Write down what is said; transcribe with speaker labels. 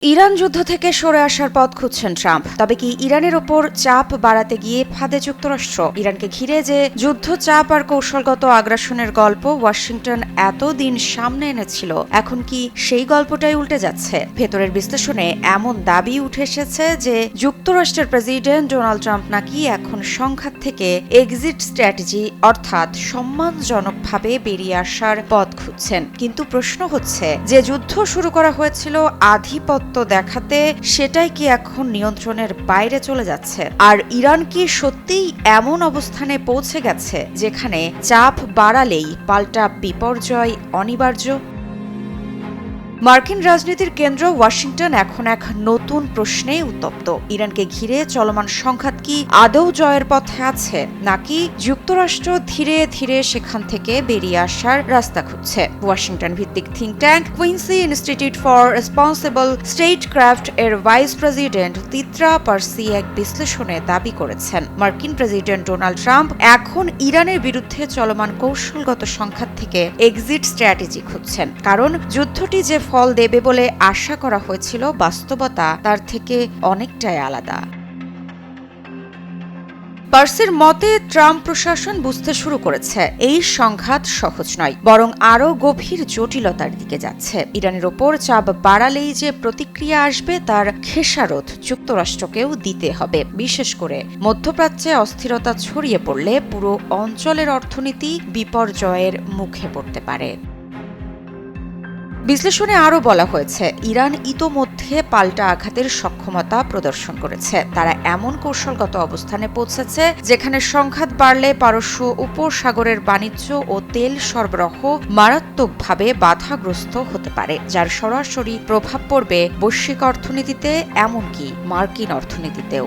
Speaker 1: Iran যুদ্ধ থেকে সরে আসার পথ খুঁজছেন ট্রাম্প। তবে কি ইরানের ওপর চাপ বাড়াতে গিয়ে ফাঁদে যুক্তরাষ্ট্র? ইরানকে ঘিরে যে যুদ্ধ চাপ আর কৌশলগত আগ্রাসনের গল্প ওয়াশিংটন এতদিন সামনে এনেছিল, এখন কি সেই গল্পটাই উল্টে যাচ্ছে? ভেতরের বিশ্লেষণে এমন দাবি উঠে এসেছে যে যুক্তরাষ্ট্রের প্রেসিডেন্ট ডোনাল্ড ট্রাম্প নাকি এখন সংঘাত থেকে এক্সিট স্ট্র্যাটেজি অর্থাৎ সম্মানজনকভাবে বেরিয়ে আসার পথ খুঁজছেন। কিন্তু প্রশ্ন হচ্ছে, যে যুদ্ধ শুরু করা হয়েছিল আধিপত্য দেখাতে, সেটাই কি এখন নিয়ন্ত্রণের বাইরে চলে যাচ্ছে? আর ইরান কি সত্যিই এমন অবস্থানে পৌঁছে গেছে যেখানে চাপ বাড়ালেই পাল্টা বিপর্যয় অনিবার্য? মার্কিন রাজনীতির কেন্দ্র ওয়াশিংটন এখন এক নতুন প্রশ্নে উত্তপ্ত। ইরানকে ঘিরে চলমান সংঘাত কি আদৌ জয়ের পথে আছে, নাকি যুক্তরাষ্ট্র ধীরে ধীরে সেখান থেকে বেরিয়ে আসার রাস্তা খুঁজছে? ওয়াশিংটন ভিত্তিক think tank Quincy Institute for Responsible Statecraft এর ভাইস প্রেসিডেন্ট তিত্রা পার্সি এক বিশ্লেষণে দাবি করেছেন, মার্কিন প্রেসিডেন্ট ডোনাল্ড ট্রাম্প এখন ইরানের বিরুদ্ধে চলমান কৌশলগত সংঘাত থেকে এক্সিট স্ট্র্যাটেজি খুঁজছেন। কারণ যুদ্ধটি যে ফল দেবে বলে আশা করা হয়েছিল, বাস্তবতা তার থেকে অনেকটাই আলাদা। পার্সির মতে, ট্রাম্প প্রশাসন বুঝতে শুরু করেছে এই সংঘাত সহজ নয়, বরং আরও গভীর জটিলতার দিকে যাচ্ছে। ইরানের ওপর চাপ বাড়ালেই যে প্রতিক্রিয়া আসবে তার খেসারত যুক্তরাষ্ট্রকেও দিতে হবে। বিশেষ করে মধ্যপ্রাচ্যে অস্থিরতা ছড়িয়ে পড়লে পুরো অঞ্চলের অর্থনীতি বিপর্যয়ের মুখে পড়তে পারে। বিশ্লেষণে আরও বলা হয়েছে, ইরান ইতোমধ্যে পাল্টা আঘাতের সক্ষমতা প্রদর্শন করেছে। তারা এমন কৌশলগত অবস্থানে পৌঁছেছে যেখানে সংঘাত বাড়লে পারস্য উপসাগরের বাণিজ্য ও তেল সরবরাহ মারাত্মকভাবে বাধাগ্রস্ত হতে পারে, যার সরাসরি প্রভাব পড়বে বৈশ্বিক অর্থনীতিতে, এমনকি মার্কিন অর্থনীতিতেও।